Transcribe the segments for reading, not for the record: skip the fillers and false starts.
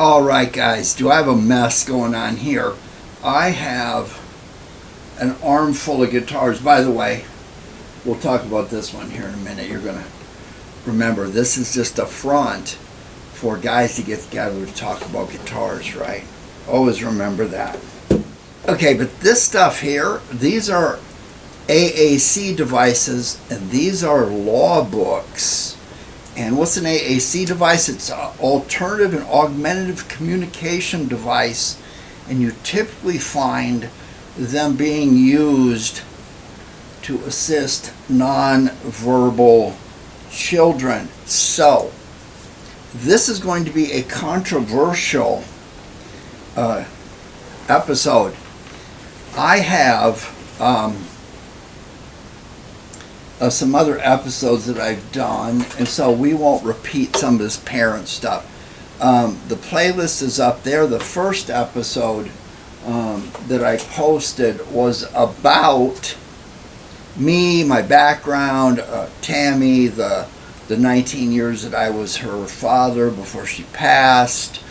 All right, guys, do I have a mess going on here? I have an armful of guitars. By the way, we'll talk about this one here in a minute. You're going to remember this is just a front for guys to get together to talk about guitars, right? Always remember that. Okay, but this stuff here, these are AAC devices, and these are law books. And what's an AAC device? It's an alternative and augmentative communication device, and you typically find them being used to assist non-verbal children. So, this is going to be a controversial episode. I have some other episodes that I've done, and so we won't repeat some of this parent stuff. The playlist is up there. The first episode that I posted was about me, my background, Tammy, the 19 years that I was her father before she passed,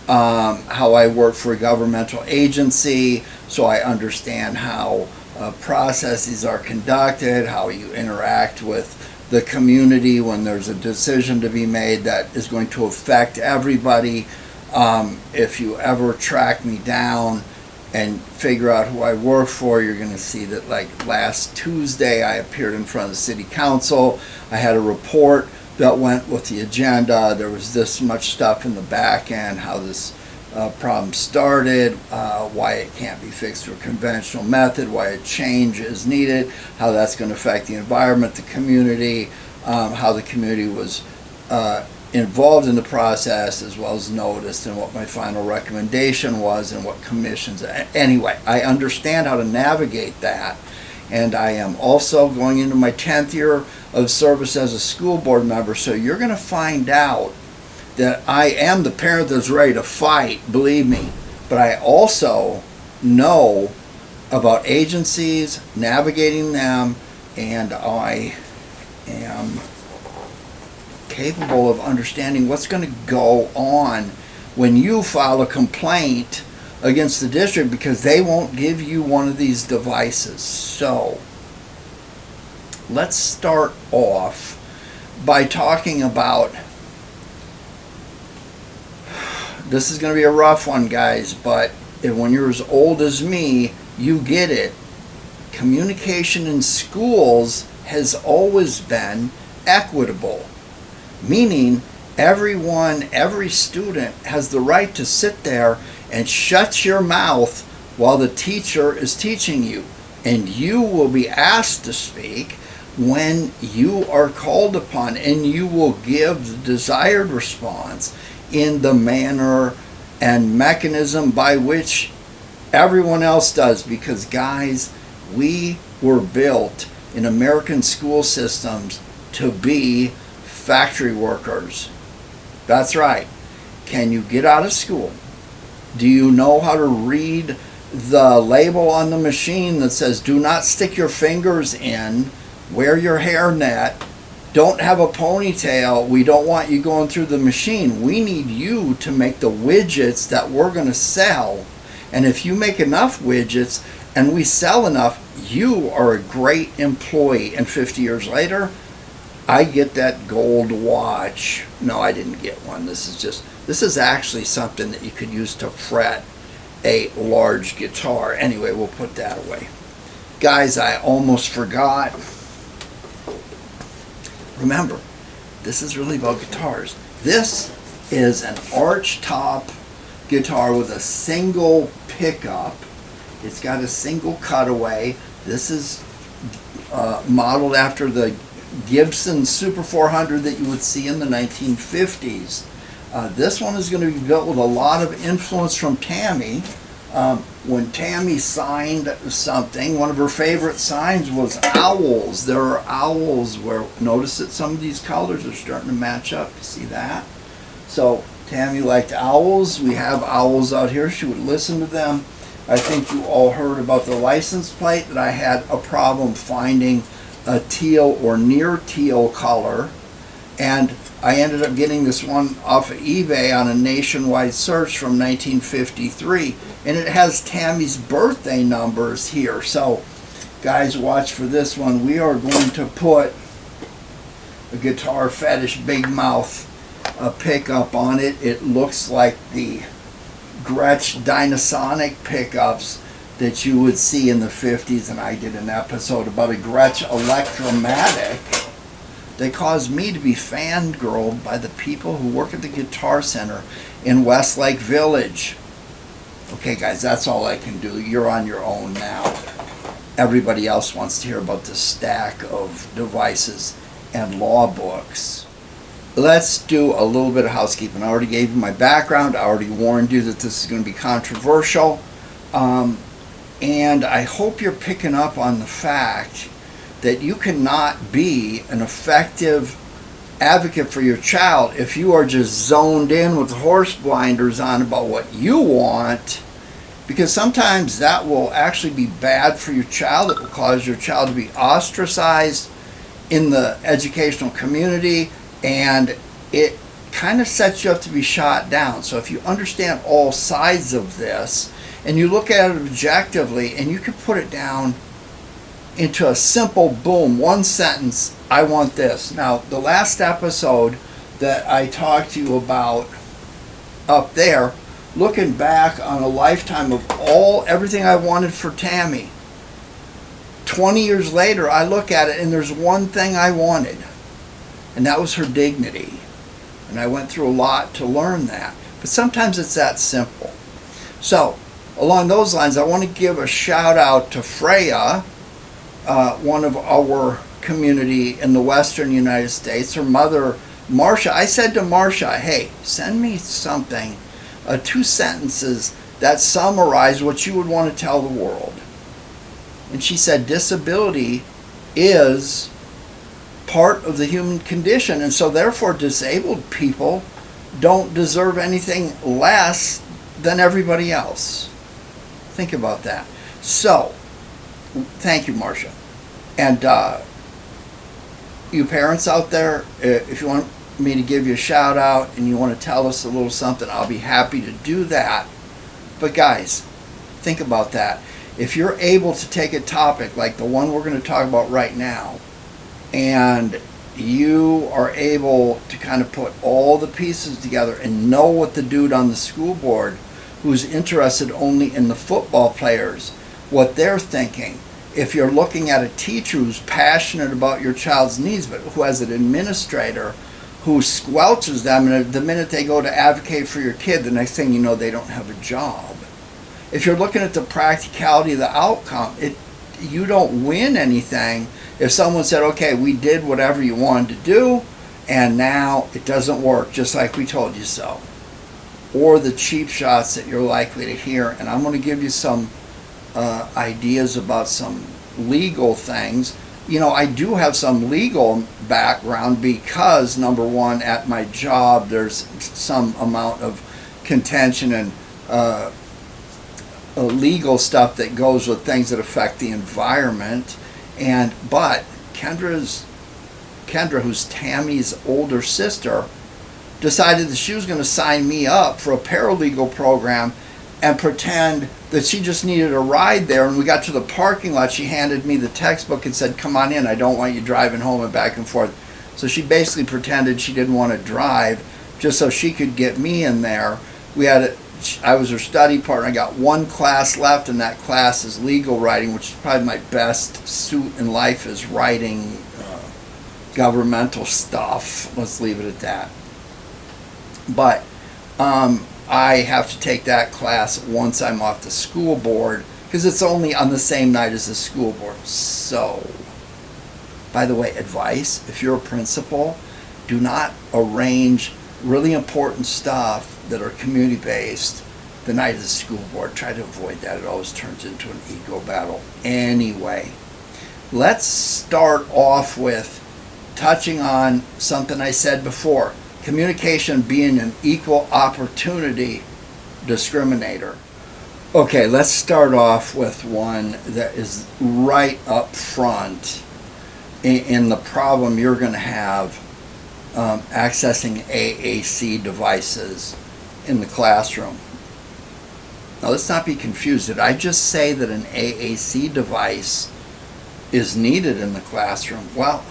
how I worked for a governmental agency, so I understand how processes are conducted, how you interact with the community when there's a decision to be made that is going to affect everybody. If you ever track me down and figure out who I work for, you're going to see that, like last Tuesday, I appeared in front of the city council. I had a report that went with the agenda. There was this much stuff in the back end, how this problem started, why it can't be fixed through a conventional method, why a change is needed, how that's going to affect the environment, the community, how the community was involved in the process as well as noticed, and what my final recommendation was and what commissions. Anyway, I understand how to navigate that, and I am also going into my 10th year of service as a school board member, so you're going to find out that I am the parent that's ready to fight, believe me, but I also know about agencies, navigating them, and I am capable of understanding what's going to go on when you file a complaint against the district because they won't give you one of these devices. So, let's start off by talking about, this is going to be a rough one, guys, but when you're as old as me, you get it. Communication in schools has always been equitable, meaning everyone, every student has the right to sit there and shut your mouth while the teacher is teaching you, and you will be asked to speak when you are called upon, and you will give the desired response in the manner and mechanism by which everyone else does, because guys, we were built in American school systems to be factory workers. That's right. Can you get out of school? Do you know how to read the label on the machine that says do not stick your fingers in, wear your hairnet, don't have a ponytail, we don't want you going through the machine. We need you to make the widgets that we're going to sell. And if you make enough widgets and we sell enough, you are a great employee. And 50 years later, I get that gold watch. No, I didn't get one. This is actually something that you could use to fret a large guitar. Anyway, we'll put that away. Guys, I almost forgot. Remember, this is really about guitars. This is an arch top guitar with a single pickup. It's got a single cutaway. This is modeled after the Gibson Super 400 that you would see in the 1950s. This one is going to be built with a lot of influence from Tammy. When Tammy signed something, one of her favorite signs was owls. There are owls where, notice that some of these colors are starting to match up. You see that? So Tammy liked owls. We have owls out here. She would listen to them. I think you all heard about the license plate, that I had a problem finding a teal or near teal color. And I ended up getting this one off of eBay on a nationwide search from 1953, and it has Tammy's birthday numbers here. So, guys, watch for this one. We are going to put a Guitar Fetish Big Mouth pickup on it. It looks like the Gretsch Dynasonic pickups that you would see in the 50s, and I did an episode about a Gretsch Electromatic. They caused me to be fangirled by the people who work at the Guitar Center in Westlake Village. Okay, guys, that's all I can do. You're on your own now. Everybody else wants to hear about the stack of devices and law books. Let's do a little bit of housekeeping. I already gave you my background. I already warned you that this is going to be controversial. And I hope you're picking up on the fact that you cannot be an effective advocate for your child if you are just zoned in with horse blinders on about what you want, because sometimes that will actually be bad for your child. It will cause your child to be ostracized in the educational community, and it kind of sets you up to be shot down. So if you understand all sides of this and you look at it objectively and you can put it down into a simple boom, one sentence, I want this. Now, the last episode that I talked to you about up there, looking back on a lifetime of everything I wanted for Tammy, 20 years later, I look at it and there's one thing I wanted, and that was her dignity. And I went through a lot to learn that. But sometimes it's that simple. So, along those lines, I want to give a shout out to Freya, one of our community in the western United States. Her mother, Marcia, I said to Marcia, hey, send me something, 2 sentences that summarize what you would want to tell the world. And she said, disability is part of the human condition, and so therefore disabled people don't deserve anything less than everybody else. Think about that. So, thank you, Marcia. And you parents out there, if you want me to give you a shout out and you want to tell us a little something, I'll be happy to do that. But guys, think about that. If you're able to take a topic like the one we're going to talk about right now, and you are able to kind of put all the pieces together and know what the dude on the school board who's interested only in the football players, what they're thinking. If you're looking at a teacher who's passionate about your child's needs, but who has an administrator who squelches them, and the minute they go to advocate for your kid, the next thing you know, they don't have a job. If you're looking at the practicality of the outcome, you don't win anything if someone said, okay, we did whatever you wanted to do, and now it doesn't work, just like we told you so. Or the cheap shots that you're likely to hear. And I'm going to give you some ideas about some legal things. You know, I do have some legal background because, number one, at my job, there's some amount of contention and legal stuff that goes with things that affect the environment. But Kendra, who's Tammy's older sister, decided that she was going to sign me up for a paralegal program and pretend that she just needed a ride there. And we got to the parking lot, she handed me the textbook and said, come on in, I don't want you driving home and back and forth. So she basically pretended she didn't want to drive just so she could get me in there. I was her study partner. I got one class left, and that class is legal writing, which is probably my best suit in life, is writing governmental stuff. Let's leave it at that. But I have to take that class once I'm off the school board, because it's only on the same night as the school board. So, by the way, advice, if you're a principal, do not arrange really important stuff that are community-based the night of the school board. Try to avoid that. It always turns into an ego battle. Anyway, let's start off with touching on something I said before. Communication being an equal opportunity discriminator. Okay, let's start off with one that is right up front in the problem you're going to have accessing AAC devices in the classroom. Now let's not be confused. Did I just say that an AAC device is needed in the classroom? Well,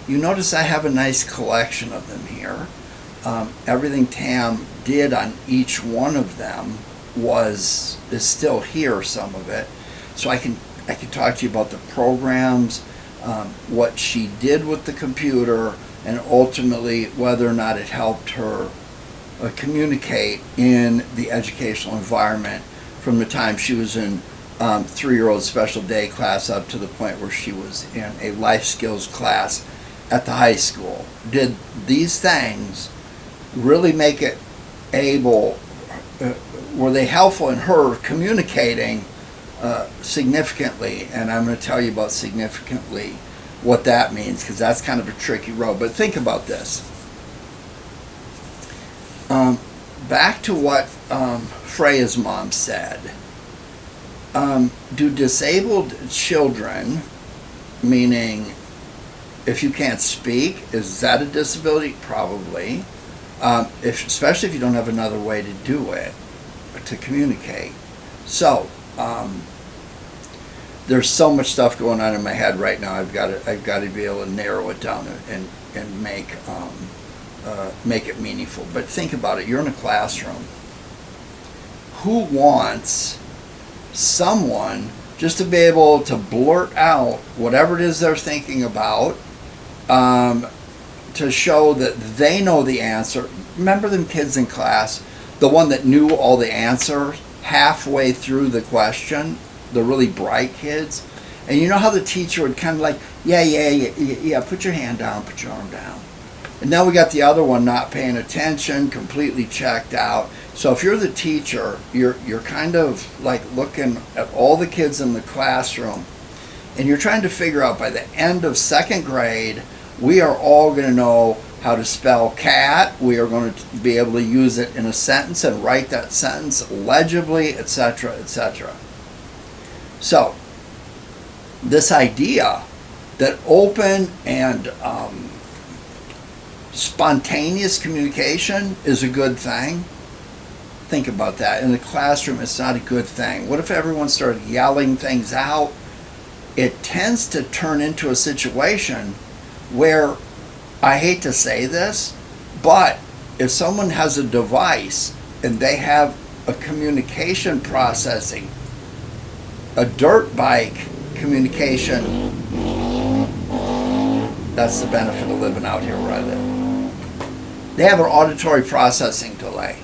you notice I have a nice collection of them here. Everything Tam did on each one of them is still here, some of it. So I can talk to you about the programs, what she did with the computer, and ultimately whether or not it helped her communicate in the educational environment from the time she was in 3-year-old special day class up to the point where she was in a life skills class at the high school. Did these things really make it able, were they helpful in her communicating significantly? And I'm going to tell you about significantly what that means, because that's kind of a tricky road. But think about this. Back to what Freya's mom said. Do disabled children, meaning if you can't speak, is that a disability? Probably. Especially if you don't have another way to do it, to communicate. So, there's so much stuff going on in my head right now. I've got to be able to narrow it down and make it meaningful. But think about it. You're in a classroom. Who wants someone just to be able to blurt out whatever it is they're thinking about, to show that they know the answer? Remember them kids in class, the one that knew all the answers halfway through the question, the really bright kids? And you know how the teacher would kind of like, yeah, put your hand down, put your arm down. And now we got the other one not paying attention, completely checked out. So if you're the teacher, you're kind of like looking at all the kids in the classroom, and you're trying to figure out, by the end of 2nd grade, we are all going to know how to spell cat. We are going to be able to use it in a sentence and write that sentence legibly, etc., etc. So this idea that open and spontaneous communication is a good thing. Think about that. In the classroom, it's not a good thing. What if everyone started yelling things out? It tends to turn into a situation where, I hate to say this, but if someone has a device and they have a communication processing, a dirt bike communication, that's the benefit of living out here where I live. They have an auditory processing delay.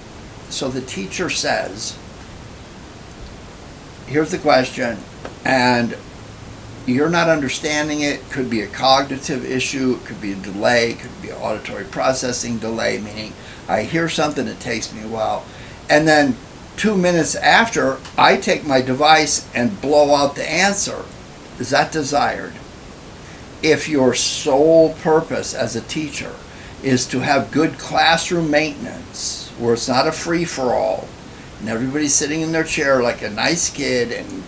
So the teacher says, here's the question, and you're not understanding it. Could be a cognitive issue, it could be a delay, it could be an auditory processing delay, meaning I hear something, it takes me a while. And then 2 minutes after, I take my device and blow out the answer. Is that desired? If your sole purpose as a teacher is to have good classroom maintenance, where it's not a free-for-all, and everybody's sitting in their chair like a nice kid, and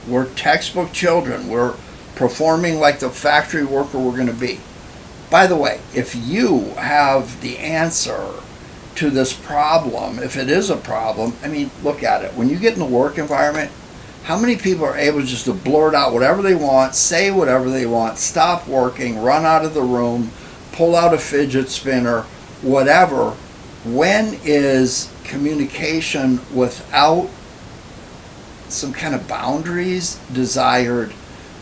we're textbook children, we're performing like the factory worker we're going to be. By the way, if you have the answer to this problem, if it is a problem, I mean, look at it. When you get in the work environment, how many people are able just to blurt out whatever they want, say whatever they want, stop working, run out of the room, pull out a fidget spinner, whatever? When is communication without some kind of boundaries desired,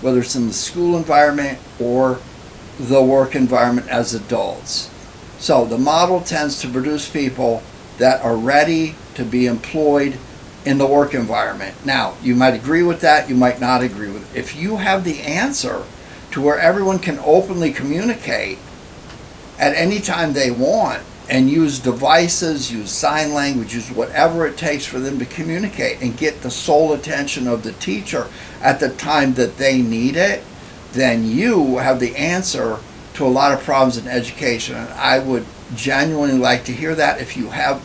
whether it's in the school environment or the work environment as adults? So the model tends to produce people that are ready to be employed in the work environment. Now, you might agree with that, you might not agree with it. If you have the answer to where everyone can openly communicate at any time they want, and use devices, use sign language, use whatever it takes for them to communicate and get the sole attention of the teacher at the time that they need it, then you have the answer to a lot of problems in education. And I would genuinely like to hear that. If you have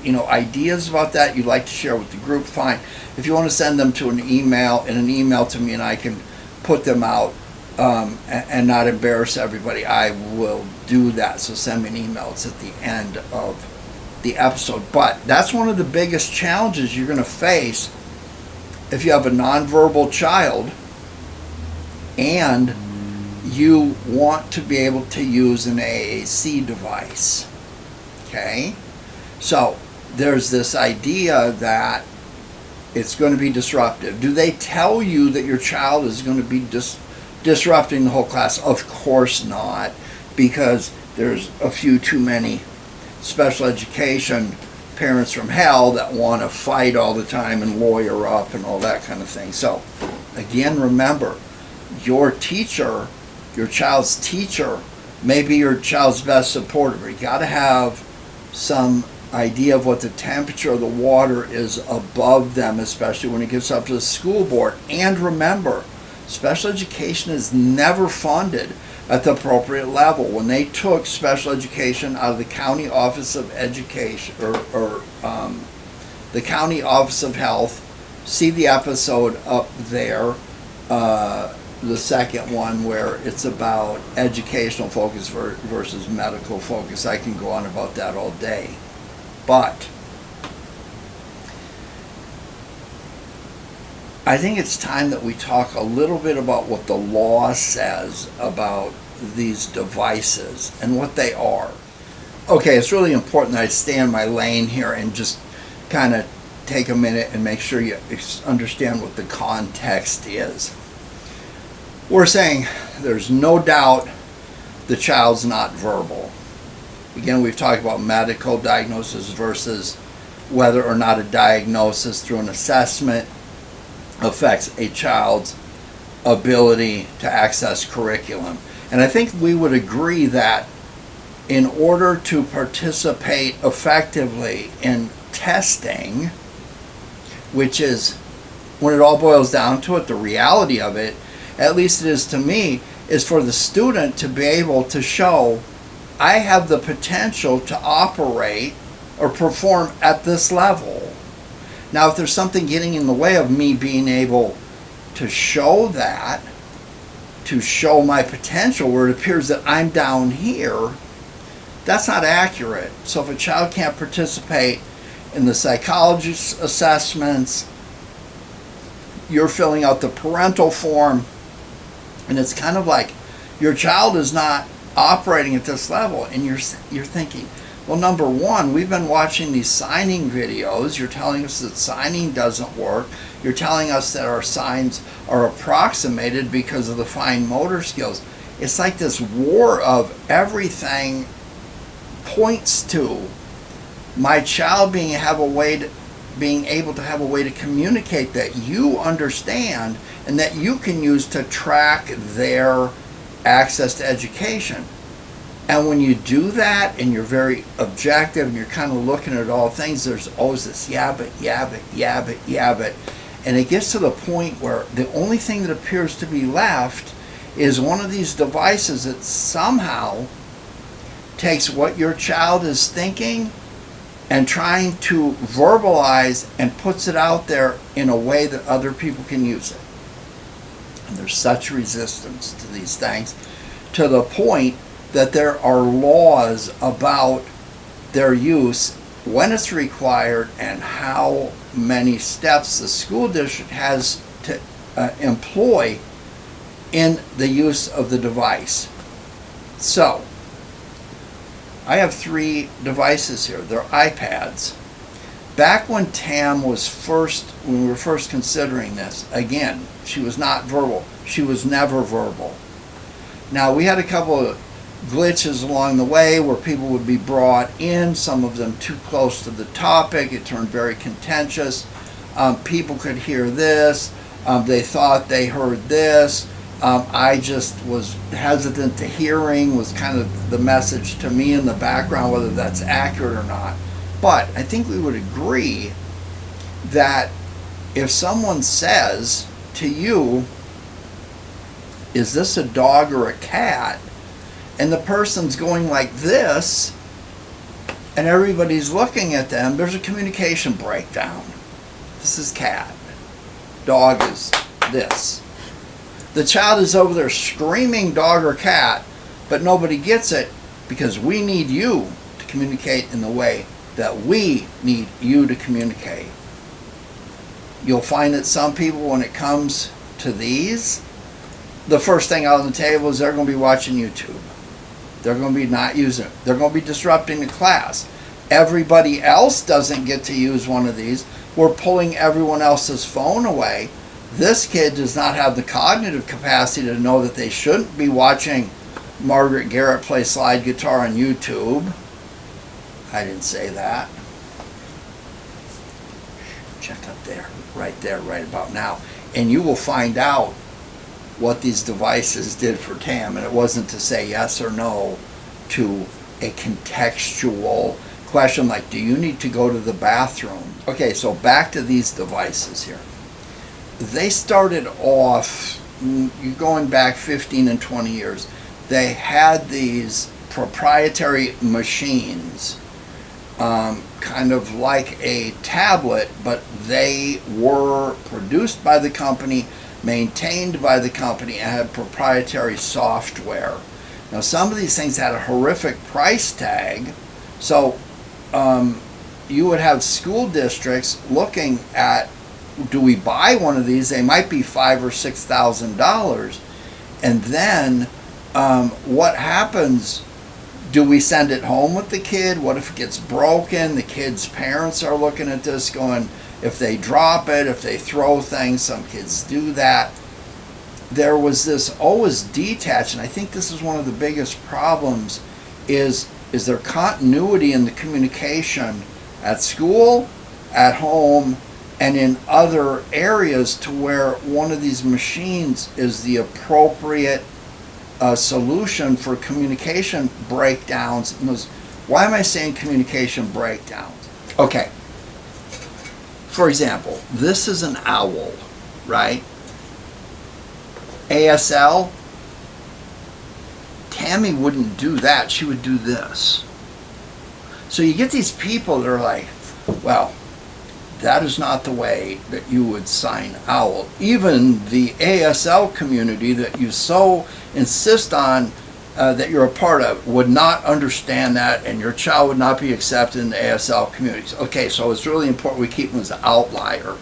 ideas about that you'd like to share with the group, fine. If you want to send them to an email to me and I can put them out, and not embarrass everybody, I will do that. So send me an email. It's at the end of the episode. But that's one of the biggest challenges you're going to face if you have a nonverbal child and you want to be able to use an AAC device. Okay? So there's this idea that it's going to be disruptive. Do they tell you that your child is going to be disrupting the whole class? Of course not, because there's a few too many special education parents from hell that want to fight all the time and lawyer up and all that kind of thing. So again, remember, your teacher, your child's teacher, may be your child's best supporter, but you got to have some idea of what the temperature of the water is above them, especially when it gets up to the school board. And remember, special education is never funded at the appropriate level. When they took special education out of the County Office of Education or the County Office of Health, see the episode up there, the second one where it's about educational focus versus medical focus. I can go on about that all day. But I think it's time that we talk a little bit about what the law says about these devices and what they are. Okay, it's really important that I stay in my lane here and just kind of take a minute and make sure you understand what the context is. We're saying there's no doubt the child's not verbal. Again, we've talked about medical diagnosis versus whether or not a diagnosis through an assessment affects a child's ability to access curriculum. And I think we would agree that in order to participate effectively in testing, which is, when it all boils down to it, the reality of it, at least it is to me, is for the student to be able to show, I have the potential to operate or perform at this level. Now, if there's something getting in the way of me being able to show that, to show my potential where it appears that I'm down here, that's not accurate. So if a child can't participate in the psychologist's assessments, you're filling out the parental form, and it's kind of like your child is not operating at this level, and you're thinking, well, number one, we've been watching these signing videos. You're telling us that signing doesn't work. You're telling us that our signs are approximated because of the fine motor skills. It's like this war of everything points to my child being able to have a way to communicate that you understand and that you can use to track their access to education. And when you do that and you're very objective and you're kind of looking at all things, there's always this yeah, but. And it gets to the point where the only thing that appears to be left is one of these devices that somehow takes what your child is thinking and trying to verbalize and puts it out there in a way that other people can use it. And there's such resistance to these things to the point that there are laws about their use, when it's required, and how many steps the school district has to employ in the use of the device. So, I have 3 devices here. They're iPads. Back when Tam was when we were first considering this, again, she was not verbal. She was never verbal. Now, we had a couple of glitches along the way where people would be brought in, some of them too close to the topic. It turned very contentious. People could hear this. They thought they heard this. I just was hesitant to hearing, was kind of the message to me in the background, whether that's accurate or not. But I think we would agree that if someone says to you, is this a dog or a cat? And the person's going like this, and everybody's looking at them, there's a communication breakdown. This is cat. Dog is this. The child is over there screaming dog or cat, but nobody gets it because we need you to communicate in the way that we need you to communicate. You'll find that some people, when it comes to these, the first thing out on the table is they're going to be watching YouTube. They're going to be not using it. They're going to be disrupting the class. Everybody else doesn't get to use one of these. We're pulling everyone else's phone away. This kid does not have the cognitive capacity to know that they shouldn't be watching Margaret Garrett play slide guitar on YouTube. I didn't say that. Check up there, right about now. And you will find out what these devices did for Tam. And it wasn't to say yes or no to a contextual question like, do you need to go to the bathroom? Okay, so back to these devices here. They started off, you're going back 15 and 20 years, they had these proprietary machines, kind of like a tablet, but they were produced by the company, maintained by the company, and had proprietary software. Now, some of these things had a horrific price tag, so you would have school districts looking at, do we buy one of these? They might be $5,000 or $6,000, and then what happens? Do we send it home with the kid? What if it gets broken? The kid's parents are looking at this going, if they drop it, if they throw things, some kids do that. There was this always detached, and I think this is one of the biggest problems, is there continuity in the communication at school, at home, and in other areas to where one of these machines is the appropriate solution for communication breakdowns. Why am I saying communication breakdowns? Okay. For example, this is an owl, right? ASL, Tammy wouldn't do that. She would do this. So you get these people that are like, well, that is not the way that you would sign OWL. Even the ASL community that you so insist on that you're a part of would not understand that, and your child would not be accepted in the ASL communities. Okay, so it's really important we keep them as an outlier.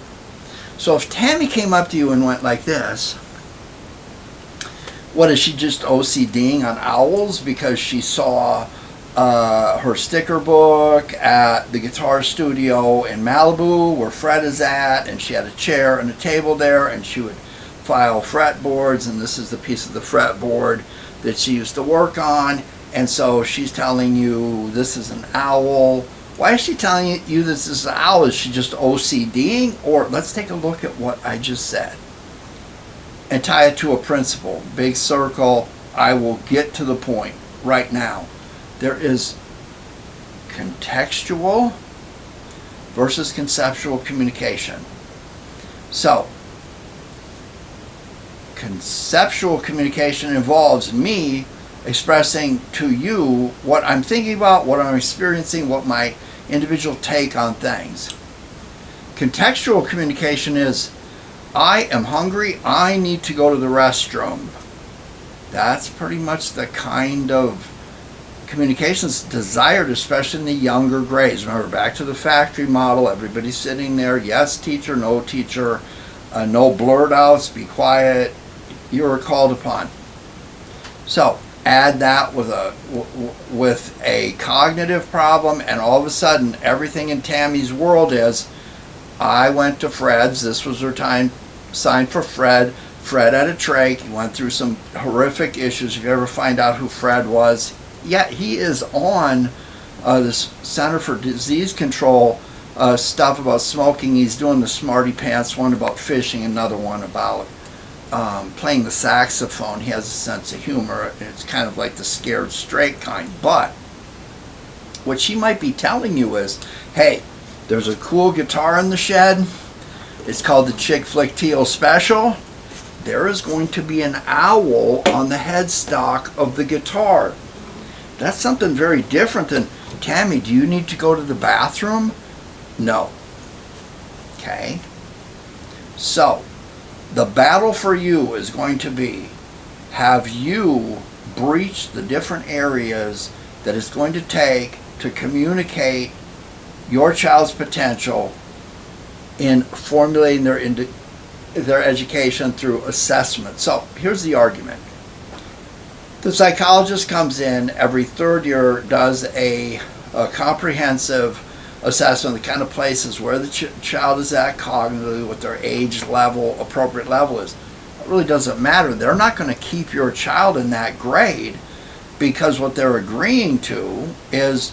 So if Tammy came up to you and went like this, what, is she just OCDing on owls because she saw her sticker book at the guitar studio in Malibu where Fred is at, and she had a chair and a table there, and she would file fretboards, and this is the piece of the fretboard that she used to work on, and so she's telling you this is an owl. Why is she telling you this is an owl? Is she just OCDing? Or let's take a look at what I just said and tie it to a principle. Big circle. I will get to the point right now. There is contextual versus conceptual communication. So, conceptual communication involves me expressing to you what I'm thinking about, what I'm experiencing, what my individual take on things. Contextual communication is, I am hungry, I need to go to the restroom. That's pretty much the kind of communications desired, especially in the younger grades. Remember, back to the factory model, everybody's sitting there, yes teacher, no teacher, no blurt outs, be quiet, you are called upon. So add that with a cognitive problem, and all of a sudden everything in Tammy's world is, I went to Fred's, this was her time signed for Fred had a trach, he went through some horrific issues. If you ever find out who Fred was, yeah, he is on this Center for Disease Control stuff about smoking. He's doing the smarty pants one about fishing, another one about playing the saxophone. He has a sense of humor. It's kind of like the scared straight kind. But what she might be telling you is, hey, there's a cool guitar in the shed. It's called the Chick Flick Teal Special. There is going to be an owl on the headstock of the guitar. That's something very different than, Tammy, do you need to go to the bathroom? No. Okay. So, The battle for you is going to be, have you breached the different areas that it's going to take to communicate your child's potential in formulating their education through assessment. So here's the argument. The psychologist comes in every third year, does a comprehensive assessment of the kind of places where the child is at cognitively, what their age level, appropriate level is. It really doesn't matter. They're not going to keep your child in that grade, because what they're agreeing to is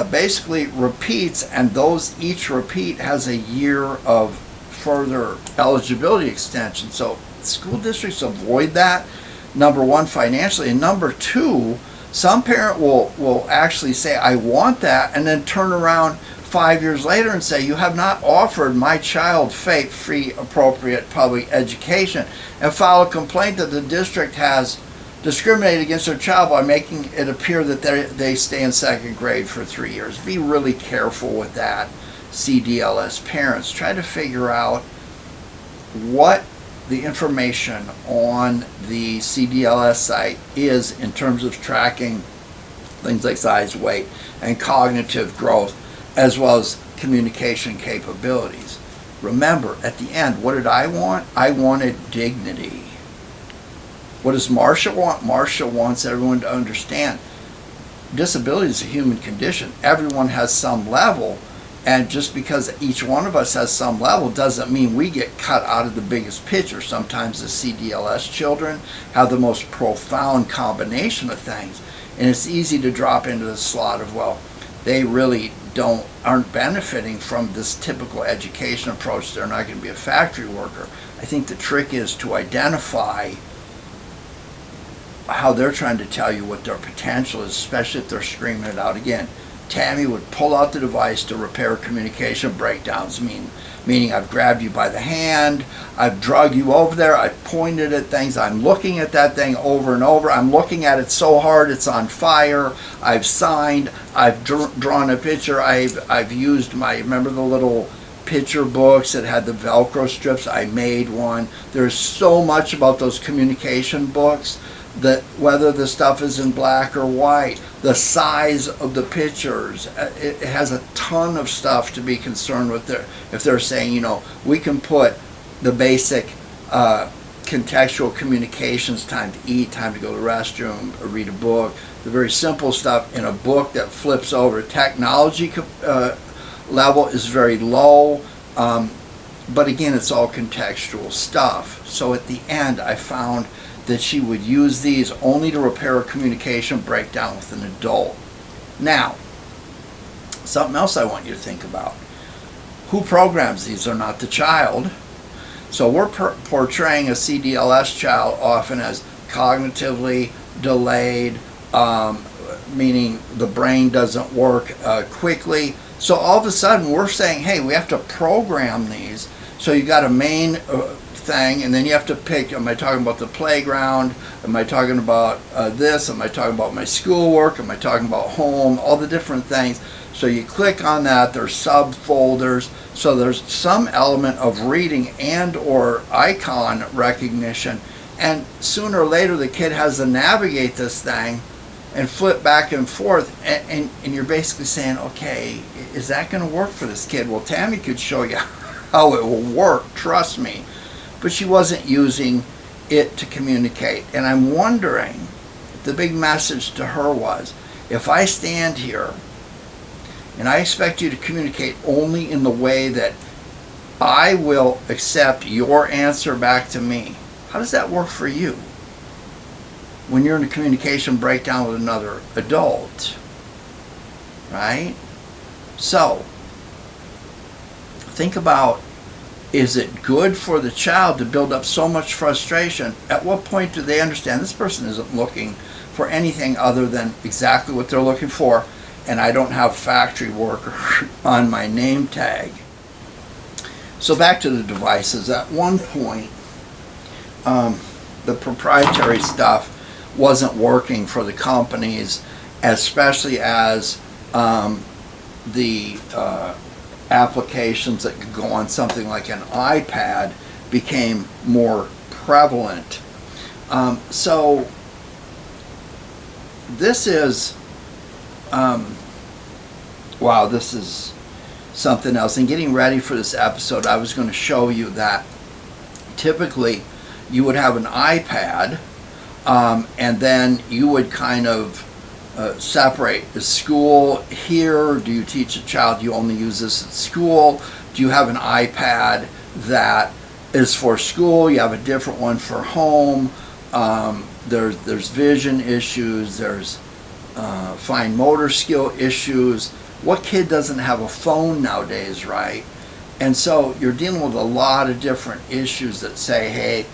basically repeats, and each repeat has a year of further eligibility extension. So school districts avoid that, number one, financially, and number two, some parent will actually say, I want that, and then turn around 5 years later and say, you have not offered my child free, appropriate public education, and file a complaint that the district has discriminated against their child by making it appear that they stay in second grade for 3 years. Be really careful with that, CdLS parents. Try to figure out what the information on the CdLS site is in terms of tracking things like size, weight, and cognitive growth, as well as communication capabilities. Remember, at the end, what did I want? I wanted dignity. What does Marcia want? Marcia wants everyone to understand disability is a human condition. Everyone has some level, and just because each one of us has some level doesn't mean we get cut out of the biggest picture. Sometimes the CdLS children have the most profound combination of things, and it's easy to drop into the slot of, well, they really aren't benefiting from this typical education approach. They're not going to be a factory worker. I think the trick is to identify how they're trying to tell you what their potential is, especially if they're screaming it out. Again, Tammy would pull out the device to repair communication breakdowns, meaning I've grabbed you by the hand, I've drug you over there, I've pointed at things, I'm looking at that thing over and over, I'm looking at it so hard it's on fire, I've signed, I've drawn a picture, I've used remember the little picture books that had the Velcro strips? I made one. There's so much about those communication books, that whether the stuff is in black or white, the size of the pictures, it has a ton of stuff to be concerned with there. If they're saying, we can put the basic contextual communications, time to eat, time to go to the restroom, or read a book, the very simple stuff in a book that flips over. Technology level is very low, but again, it's all contextual stuff. So at the end, I found that she would use these only to repair a communication breakdown with an adult. Now, something else I want you to think about. Who programs these are not the child. So we're portraying a CdLS child often as cognitively delayed, meaning the brain doesn't work quickly. So all of a sudden we're saying, hey, we have to program these. So you got a main thing, and then you have to pick, am I talking about the playground, am I talking about this, am I talking about my schoolwork, am I talking about home, all the different things. So you click on that, there's subfolders, so there's some element of reading and or icon recognition, and sooner or later the kid has to navigate this thing and flip back and forth, and you're basically saying, okay, is that going to work for this kid? Well, Tammy could show you how it will work, trust me. But she wasn't using it to communicate. And I'm wondering, the big message to her was, if I stand here and I expect you to communicate only in the way that I will accept your answer back to me, how does that work for you when you're in a communication breakdown with another adult? Right? So, think about, is it good for the child to build up so much frustration? At what point do they understand this person isn't looking for anything other than exactly what they're looking for, and I don't have factory worker on my name tag? So back to the devices. At one point, the proprietary stuff wasn't working for the companies, especially as the applications that could go on something like an iPad became more prevalent. So this is, wow, this is something else. In getting ready for this episode, I was going to show you that typically you would have an iPad, and then you would kind of separate. Is school here? Do you teach a child you only use this at school? Do you have an iPad that is for school? You have a different one for home. There's vision issues. There's fine motor skill issues. What kid doesn't have a phone nowadays, right? And so you're dealing with a lot of different issues that say, hey,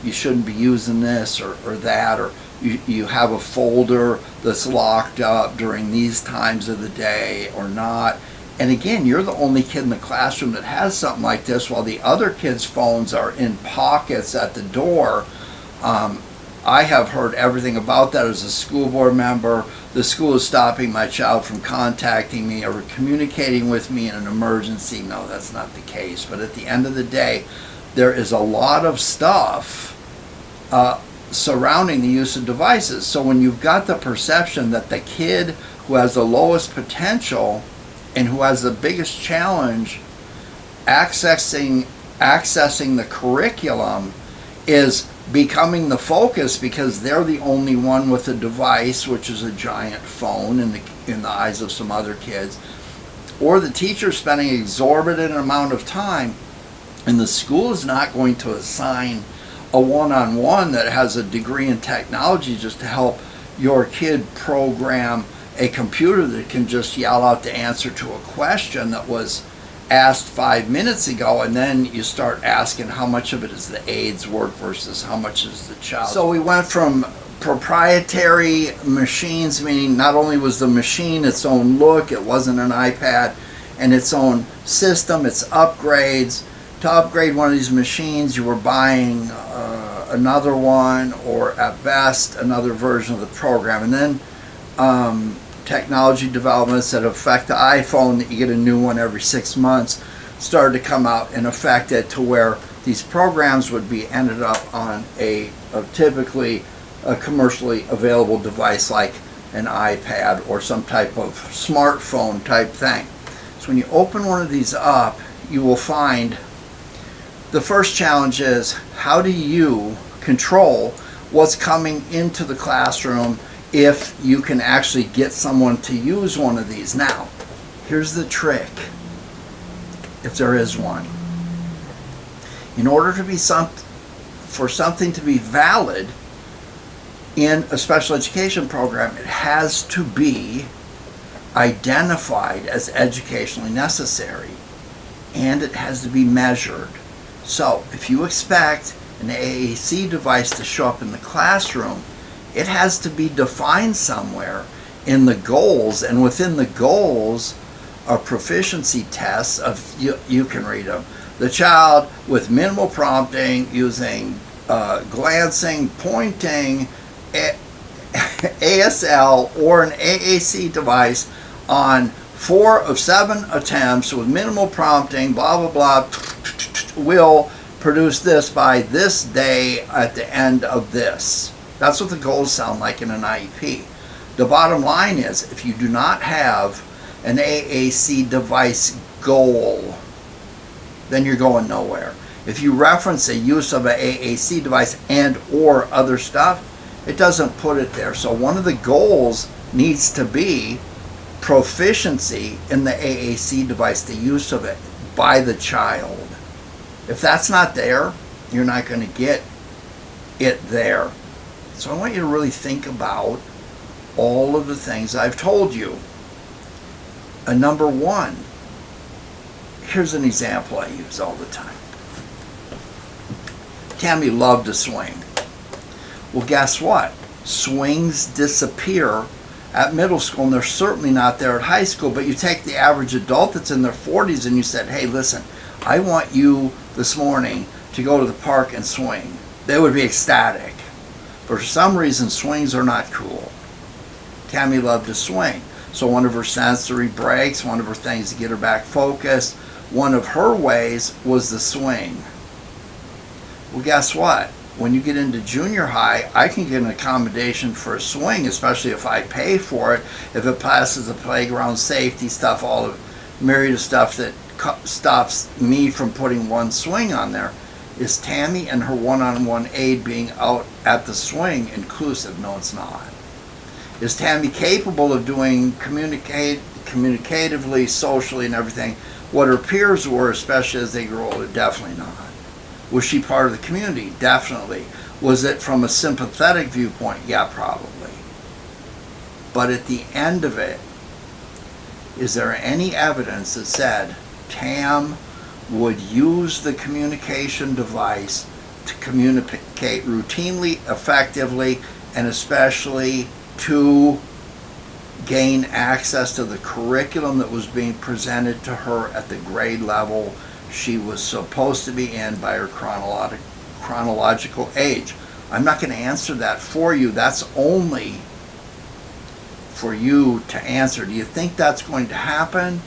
you shouldn't be using this or that, or you have a folder that's locked up during these times of the day or not. And again, you're the only kid in the classroom that has something like this, while the other kids' phones are in pockets at the door. I have heard everything about that as a school board member. The school is stopping my child from contacting me or communicating with me in an emergency. No, that's not the case. But at the end of the day, there is a lot of stuff surrounding the use of devices. So when you've got the perception that the kid who has the lowest potential and who has the biggest challenge accessing the curriculum is becoming the focus because they're the only one with a device, which is a giant phone in the eyes of some other kids, or the teacher spending an exorbitant amount of time, and the school is not going to assign a one-on-one that has a degree in technology just to help your kid program a computer that can just yell out the answer to a question that was asked 5 minutes ago, and then you start asking how much of it is the aide's work versus how much is the child. So we went from proprietary machines, meaning not only was the machine its own look, it wasn't an iPad, and its own system, its upgrades. To upgrade one of these machines, you were buying another one, or at best another version of the program. And then technology developments that affect the iPhone, that you get a new one every 6 months, started to come out and affect it to where these programs would be ended up on a typically a commercially available device like an iPad or some type of smartphone type thing. So when you open one of these up, you will find the first challenge is, how do you control what's coming into the classroom if you can actually get someone to use one of these? Now, here's the trick, if there is one. In order to be for something to be valid in a special education program, it has to be identified as educationally necessary, and it has to be measured. So if you expect an AAC device to show up in the classroom, it has to be defined somewhere in the goals, and within the goals are proficiency tests of, you can read them. The child with minimal prompting using glancing, pointing, ASL or an AAC device on 4 of 7 attempts with minimal prompting, blah, blah, blah, will produce this by this day at the end of this. That's what the goals sound like in an IEP. The bottom line is, if you do not have an AAC device goal, then you're going nowhere. If you reference a use of an AAC device and or other stuff, it doesn't put it there. So one of the goals needs to be proficiency in the AAC device, the use of it by the child. If that's not there, you're not going to get it there. So I want you to really think about all of the things I've told you. Number one, here's an example I use all the time. Tammy loved to swing. Well, guess what? Swings disappear at middle school, and they're certainly not there at high school. But you take the average adult that's in their 40s and you said, hey, listen, I want you this morning to go to the park and swing. They would be ecstatic. But for some reason, swings are not cool. Tammy loved to swing. So one of her sensory breaks, one of her things to get her back focused, one of her ways was the swing. Well, guess what? When you get into junior high, I can get an accommodation for a swing, especially if I pay for it, if it passes the playground safety stuff, all the myriad of stuff that stops me from putting one swing on there. Is Tammy and her one-on-one aid being out at the swing inclusive? No, it's not. Is Tammy capable of doing communicatively, socially, and everything what her peers were, especially as they grew older? Definitely not. Was she part of the community? Definitely. Was it from a sympathetic viewpoint? Yeah, probably. But at the end of it, is there any evidence that said Tam would use the communication device to communicate routinely, effectively, and especially to gain access to the curriculum that was being presented to her at the grade level she was supposed to be in by her chronological age? I'm not going to answer that for you. That's only for you to answer. Do you think that's going to happen?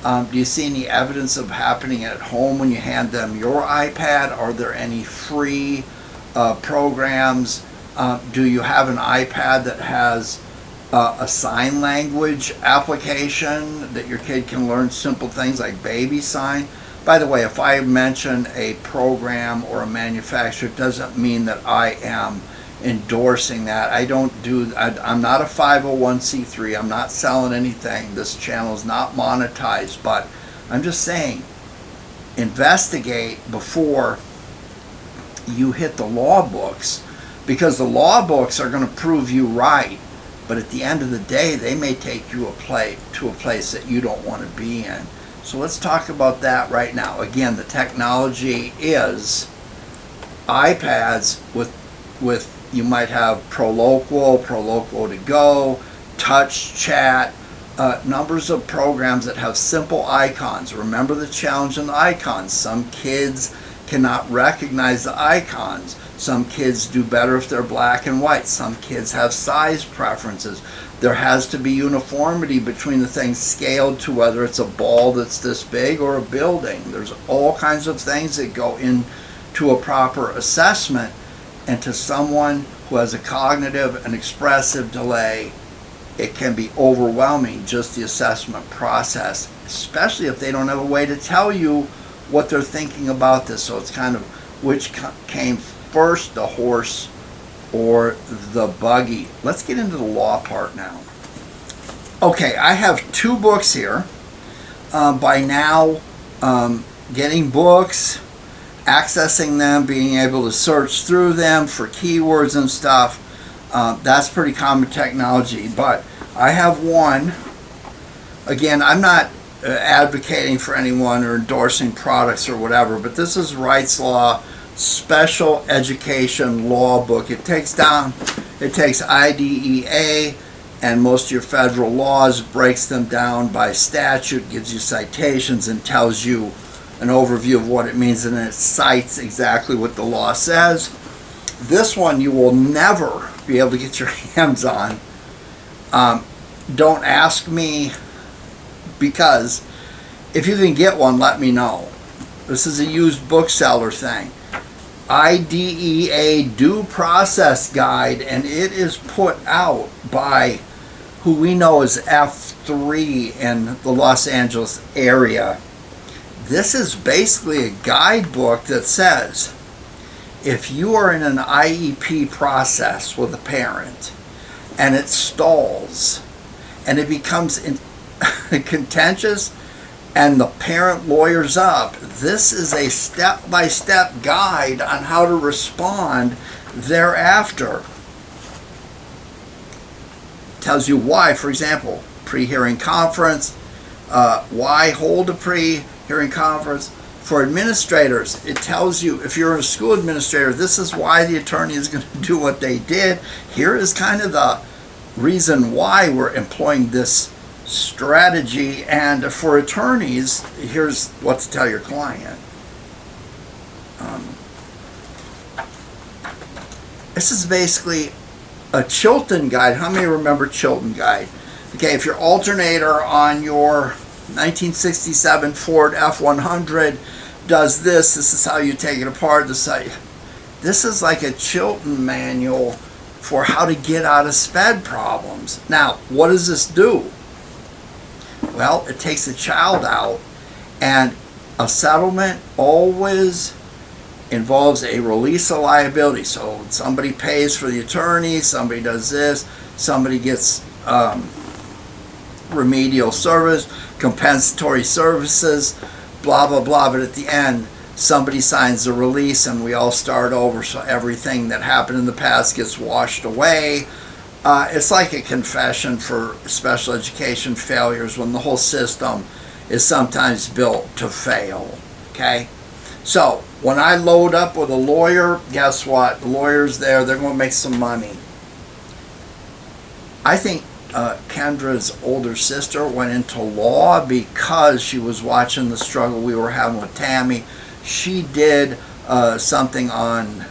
Do you see any evidence of happening at home when you hand them your iPad? Are there any free programs? Do you have an iPad that has a sign language application that your kid can learn simple things like baby sign? By the way, if I mention a program or a manufacturer, it doesn't mean that I am endorsing that. I'm not a 501c3. I'm not selling anything. This channel is not monetized, but I'm just saying, investigate before you hit the law books, because the law books are going to prove you right, but at the end of the day, they may take you to a place that you don't want to be in. So let's talk about that right now. Again, the technology is iPads with you might have ProLocal to Go, Touch Chat, numbers of programs that have simple icons. Remember the challenge in the icons. Some kids cannot recognize the icons. Some kids do better if they're black and white. Some kids have size preferences. There has to be uniformity between the things scaled to whether it's a ball that's this big or a building. There's all kinds of things that go into a proper assessment. And to someone who has a cognitive and expressive delay, it can be overwhelming, just the assessment process, especially if they don't have a way to tell you what they're thinking about this. So it's kind of which came first, the horse or the buggy. Let's get into the law part now. Okay, I have two books here. By now, getting books, accessing them, being able to search through them for keywords and stuff, that's pretty common technology. But I have one. Again, I'm not advocating for anyone or endorsing products or whatever, but this is Wright's Law Special Education Law Book. It takes IDEA and most of your federal laws, breaks them down by statute, gives you citations, and tells you an overview of what it means, and then it cites exactly what the law says. This one you will never be able to get your hands on. Don't ask me, because if you can get one, let me know. This is a used bookseller thing. IDEA Due Process Guide, and it is put out by who we know as F3 in the Los Angeles area. This is basically a guidebook that says if you are in an IEP process with a parent and it stalls and it becomes contentious and the parent lawyers up, this is a step-by-step guide on how to respond thereafter. Tells you why, for example, pre-hearing conference, why hold a pre-hearing conference. For administrators, it tells you, if you're a school administrator, this is why the attorney is going to do what they did. Here is kind of the reason why we're employing this strategy. And for attorneys, here's what to tell your client. This is basically a Chilton guide. How many remember Chilton guide? Okay, if your alternator on your 1967 Ford F100 does this, this is how you take it apart. This is how This is like a Chilton manual for how to get out of SPED problems. Now, what does this do? Well, it takes the child out, and a settlement always involves a release of liability. So somebody pays for the attorney, somebody does this, somebody gets remedial service, compensatory services, blah, blah, blah. But at the end, somebody signs the release and we all start over, so everything that happened in the past gets washed away. It's like a confession for special education failures when the whole system is sometimes built to fail. Okay? So, when I load up with a lawyer, guess what? The lawyer's there, they're going to make some money. I think Kendra's older sister went into law because she was watching the struggle we were having with Tammy. She did something on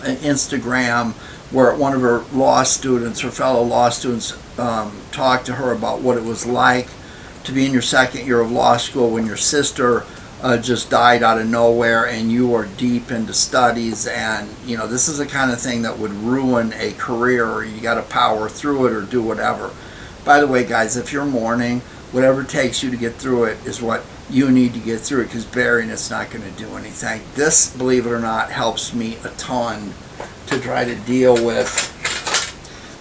Instagram where one of her law students, her fellow law students, talked to her about what it was like to be in your second year of law school when your sister just died out of nowhere and you are deep into studies, and you know this is the kind of thing that would ruin a career, or you got to power through it or do whatever. By the way, guys, if you're mourning, whatever it takes you to get through it is what you need to get through it, because burying it's not going to do anything. This, believe it or not, helps me a ton to try to deal with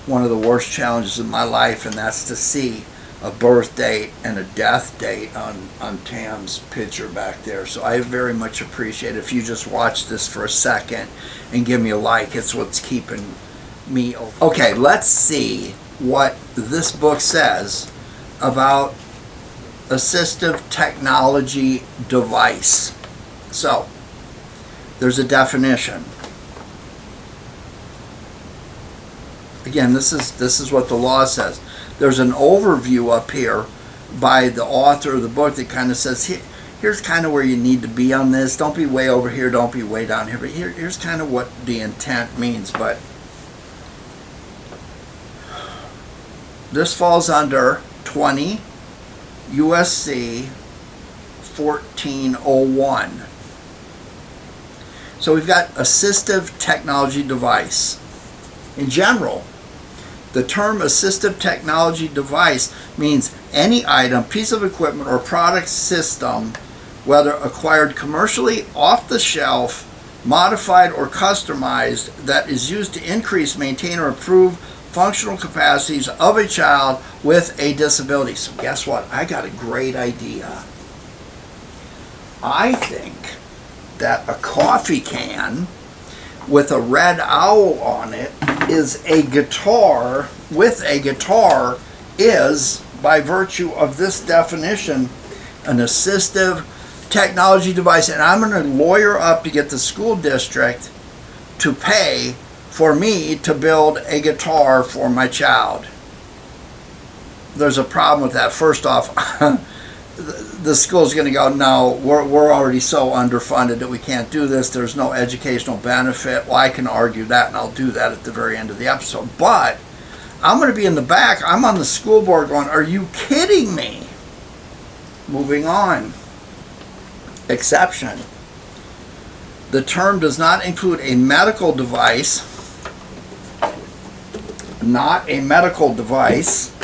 one of the worst challenges in my life, and that's to see a birth date and a death date on Tam's picture back there. So I very much appreciate it if you just watch this for a second and give me a like. It's what's keeping me open. Okay, let's see what this book says about assistive technology device. So there's a definition. Again, this is what the law says. There's an overview up here by the author of the book that kind of says, here's kind of where you need to be on this. Don't be way over here, don't be way down here. But here's kind of what the intent means. But this falls under 20 USC 1401. So we've got assistive technology device. In general, the term assistive technology device means any item, piece of equipment, or product system, whether acquired commercially, off the shelf, modified, or customized, that is used to increase, maintain, or improve functional capacities of a child with a disability. So guess what? I got a great idea. I think that a coffee can with a red owl on it is a guitar, is, by virtue of this definition, an assistive technology device. And I'm going to lawyer up to get the school district to pay for me to build a guitar for my child. There's a problem with that. First off, the school's going to go, no, we're already so underfunded that we can't do this. There's no educational benefit. Well, I can argue that, and I'll do that at the very end of the episode. But I'm going to be in the back. I'm on the school board going, are you kidding me? Moving on. Exception. The term does not include a medical device. Not a medical device.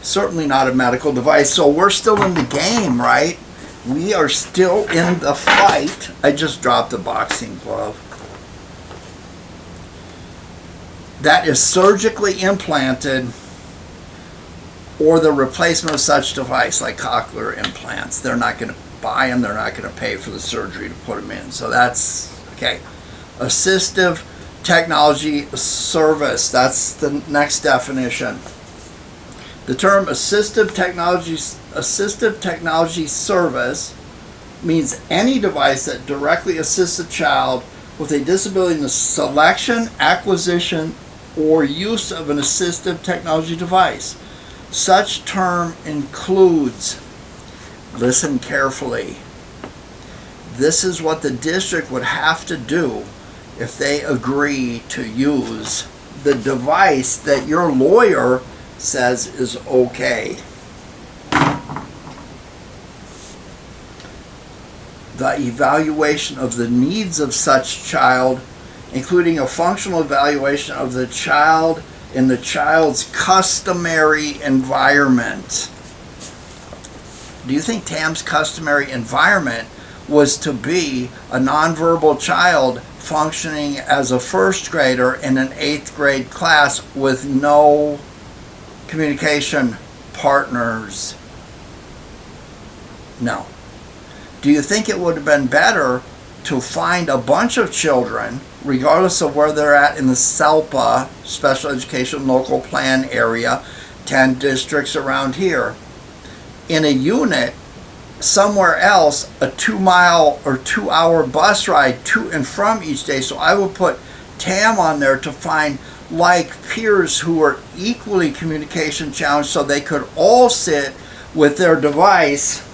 Certainly not a medical device. So we're still in the game, right? We are still in the fight. I just dropped the boxing glove. That is surgically implanted, or the replacement of such device, like cochlear implants. They're not going to buy them. They're not going to pay for the surgery to put them in. So that's, okay. Assistive technology service. That's the next definition. The term assistive technology service means any device that directly assists a child with a disability in the selection, acquisition, or use of an assistive technology device. Such term includes, listen carefully, this is what the district would have to do if they agree to use the device that your lawyer says is the evaluation of the needs of such child, including a functional evaluation of the child in the child's customary environment. Do you think Tam's customary environment was to be a nonverbal child functioning as a first grader in an 8th grade class with no communication partners? No. Do you think it would have been better to find a bunch of children, regardless of where they're at in the SELPA, Special Education Local Plan area, 10 districts around here, in a unit somewhere else, a 2-mile or 2-hour bus ride to and from each day? So I would put Tam on there to find like peers who were equally communication challenged, so they could all sit with their device,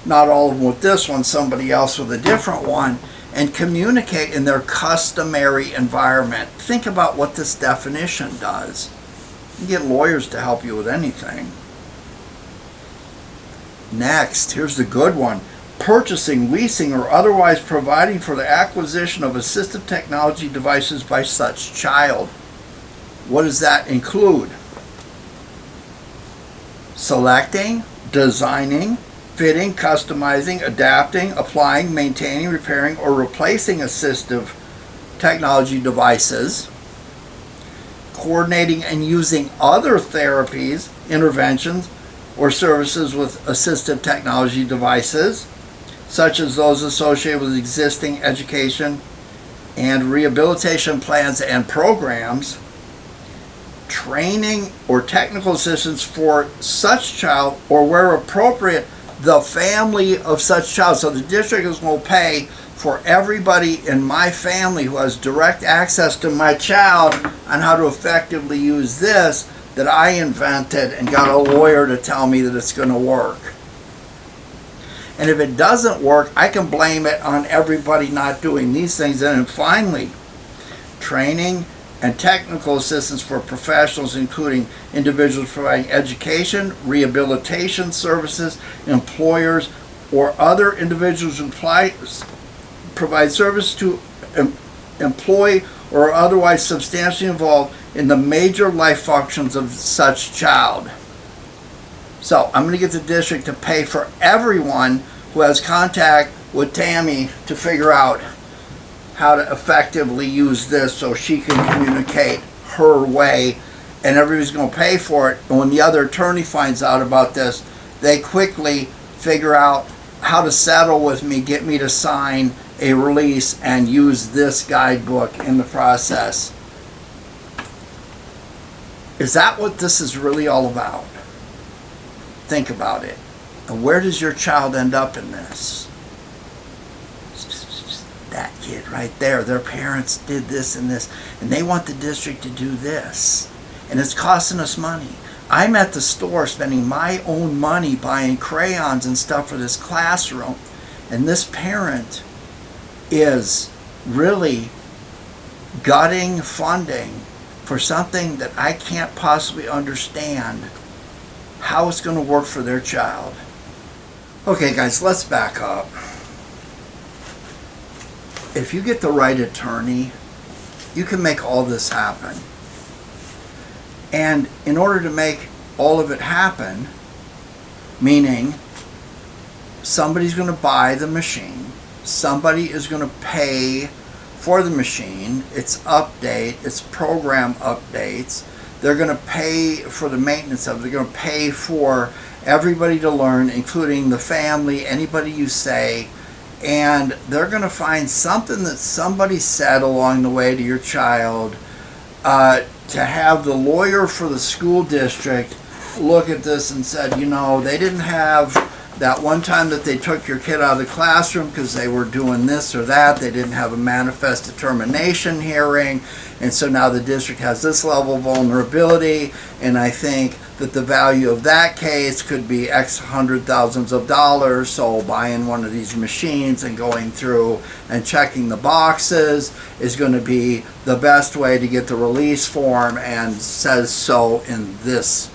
not all of them with this one, somebody else with a different one, and communicate in their customary environment. Think about what this definition does. You get lawyers to help you with anything. Next, here's the good one. Purchasing, leasing, or otherwise providing for the acquisition of assistive technology devices by such child. What does that include? Selecting, designing, fitting, customizing, adapting, applying, maintaining, repairing, or replacing assistive technology devices, coordinating and using other therapies, interventions, or services with assistive technology devices, such as those associated with existing education and rehabilitation plans and programs, training or technical assistance for such child, or where appropriate, the family of such child. So the district is going to pay for everybody in my family who has direct access to my child on how to effectively use this that I invented and got a lawyer to tell me that it's going to work. And if it doesn't work, I can blame it on everybody not doing these things. And then finally, training and technical assistance for professionals, including individuals providing education, rehabilitation services, employers, or other individuals who provide service to employ or otherwise substantially involved in the major life functions of such child. So I'm going to get the district to pay for everyone who has contact with Tammy to figure out how to effectively use this so she can communicate her way, and everybody's going to pay for it. And when the other attorney finds out about this, they quickly figure out how to settle with me, get me to sign a release, and use this guidebook in the process. Is that what this is really all about? Think about it. And where does your child end up in this? That kid right there. Their parents did this and this, and they want the district to do this. And it's costing us money. I'm at the store spending my own money buying crayons and stuff for this classroom, and this parent is really gutting funding for something that I can't possibly understand how it's going to work for their child. Okay guys, let's back up. If you get the right attorney, you can make all this happen. And in order to make all of it happen, meaning somebody's going to buy the machine, somebody is going to pay for the machine, its update, its program updates, they're going to pay for the maintenance of it, they're going to pay for everybody to learn, including the family, anybody you say, and they're going to find something that somebody said along the way to your child to have the lawyer for the school district look at this and said, you know, they didn't have that one time that they took your kid out of the classroom because they were doing this or that. They didn't have a manifest determination hearing, and so now the district has this level of vulnerability, and I think that the value of that case could be X hundred thousands of dollars, so buying one of these machines and going through and checking the boxes is going to be the best way to get the release form, and says so in this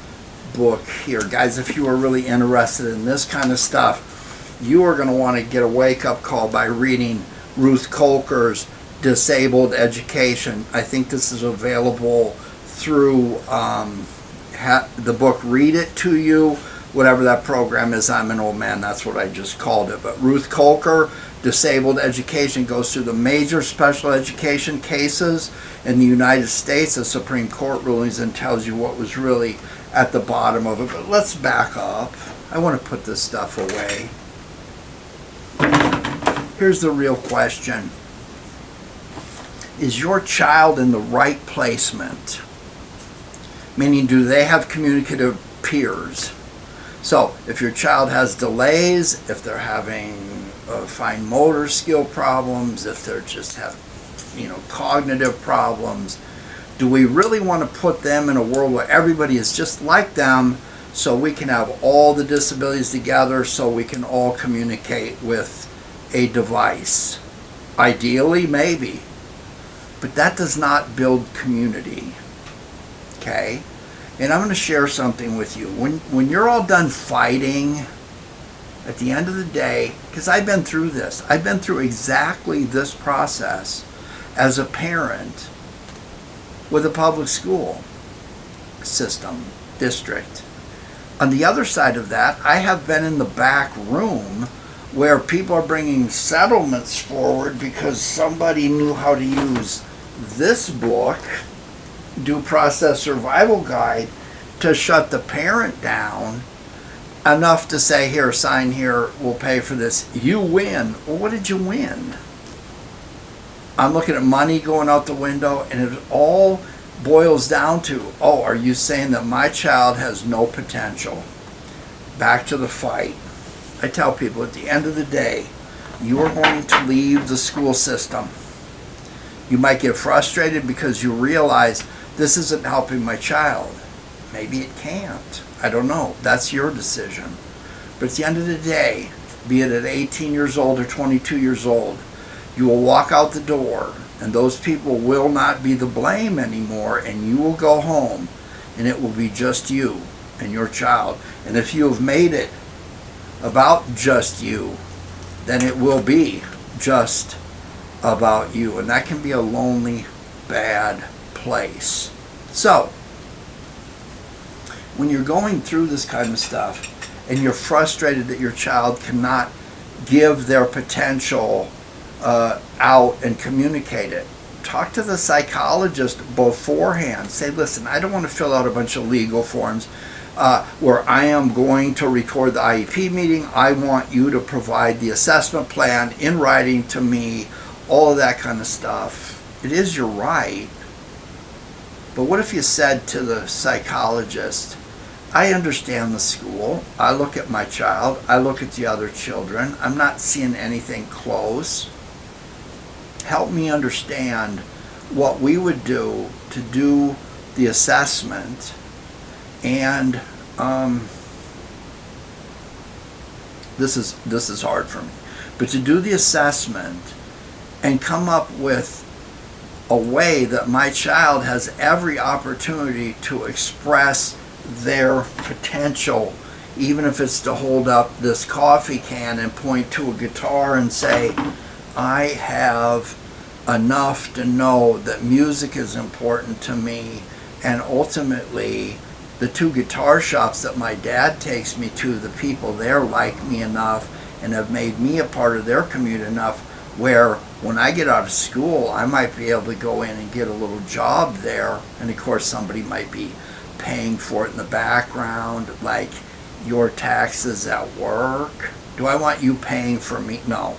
book here. Guys, if you are really interested in this kind of stuff, you are going to want to get a wake-up call by reading Ruth Kolker's Disabled Education. I think this is available through the book Read It To You, whatever that program is. I'm an old man, that's what I just called it. But Ruth Kolker, Disabled Education, goes through the major special education cases in the United States, the Supreme Court rulings, and tells you what was really at the bottom of it. But let's back up. I want to put this stuff away. Here's the real question. Is your child in the right placement? Meaning, do they have communicative peers? So, if your child has delays, if they're having fine motor skill problems, if they're just have, cognitive problems, do we really want to put them in a world where everybody is just like them, so we can have all the disabilities together, so we can all communicate with a device? Ideally, maybe. But that does not build community. Okay? And I'm going to share something with you. When you're all done fighting, at the end of the day, because I've been through this. I've been through exactly this process as a parent with a public school system, district. On the other side of that, I have been in the back room where people are bringing settlements forward because somebody knew how to use this book, Due Process Survival Guide, to shut the parent down enough to say, here, sign here, we'll pay for this. You win. Well, what did you win? I'm looking at money going out the window, and it all boils down to, oh, are you saying that my child has no potential? Back to the fight. I tell people at the end of the day, you are going to leave the school system. You might get frustrated because you realize this isn't helping my child. Maybe it can't. I don't know. That's your decision. But at the end of the day, be it at 18 years old or 22 years old, you will walk out the door, and those people will not be the blame anymore, and you will go home, and it will be just you and your child. And if you have made it about just you, then it will be just about you. And that can be a lonely, bad place. So, when you're going through this kind of stuff and you're frustrated that your child cannot give their potential out and communicate it, talk to the psychologist beforehand. Say, listen, I don't want to fill out a bunch of legal forms where I am going to record the IEP meeting. I want you to provide the assessment plan in writing to me, all of that kind of stuff. It is your right. But what if you said to the psychologist, I understand the school. I look at my child. I look at the other children. I'm not seeing anything close. Help me understand what we would do to do the assessment. And this is hard for me. But to do the assessment and come up with a way that my child has every opportunity to express their potential, even if it's to hold up this coffee can and point to a guitar and say, I have enough to know that music is important to me, and ultimately the 2 guitar shops that my dad takes me to, the people there like me enough and have made me a part of their community enough where when I get out of school, I might be able to go in and get a little job there. And of course, somebody might be paying for it in the background, like your taxes at work. Do I want you paying for me? No.